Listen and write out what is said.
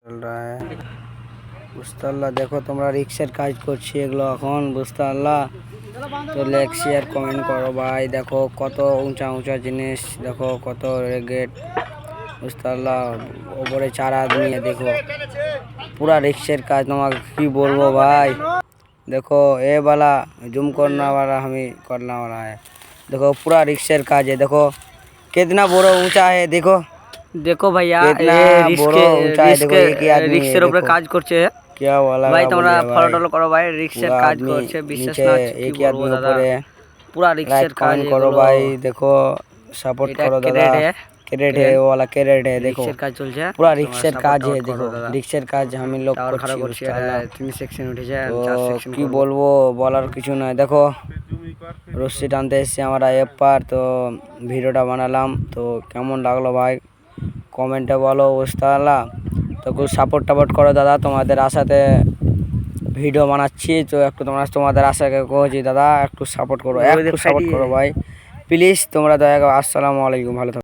चल रहा है বুঝতে পারলা। দেখো তোমরা রিক্সের কাজ করছি এগুলো এখন বুঝতে পারলা তো লাইক শেয়ার কমেন্ট করো ভাই। দেখো কত উঁচা উঁচা জিনিস, দেখো কত রেগেট বুঝতে পারলা। ওপরে 4 आदमी है, देखो पूरा रिक्शेर काज। তোমাকে কি বলবো ভাই, देखो ये वाला जूम करना वाला हम ही करना वाला है। देखो पूरा रिक्शेर काज है, देखो कितना बड़ा ऊंचा है। देखो देखो भैया कितना ये बड़ा ऊंचा है। देखो एक ही आदमी है, রিক্সের উপরে देखो কাজ করছে क्या वाला ভাই। का তোমরা बोलिए ফলো भाई। টলো করো ভাই, রিক্সের पूरा কাজ आदमी করছে, বিশ্বাস नीचे না হচ্ছে কি एक ही বলবো आदमी দাদা। ऊपर है। পুরা लाइक রিক্সের কাজ कमेंट करो এগুলো। भाई। देखो सपोर्ट এটা करो दादा। ক্রেড है, क्रेड है वो वाला क्रेड है। देखो রিক্সের কাজ চলছে, पूरा তোমরা रिक्शेर সাপোর্ট काज है। টাপোর্ট করো देखो দাদা। रिक्शेर काज हम लोग টাওয়ার খারাপ করছি করছে, বুঝতে পারলা। 3 সেকশন উঠেছে, তো 4 সেকশন কি করব। বলবো, বলার কিছু নাই। দেখো রশ্মি টানতে এসেছি আমরা এপার, তো ভিডিওটা বানালাম। তো কেমন লাগলো ভাই কমেন্টে বলো বুঝতে পারলা। তো খুব সাপোর্ট টাপোর্ট করো দাদা, তোমাদের আশাতে ভিডিও বানাচ্ছি। তো একটু তোমাদের আশাকে কইছি দাদা একটু সাপোর্ট করো, একটু সাপোর্ট করো ভাই প্লিজ তোমরা দয়া করে। আসসালামু আলাইকুম, ভালো থাকো।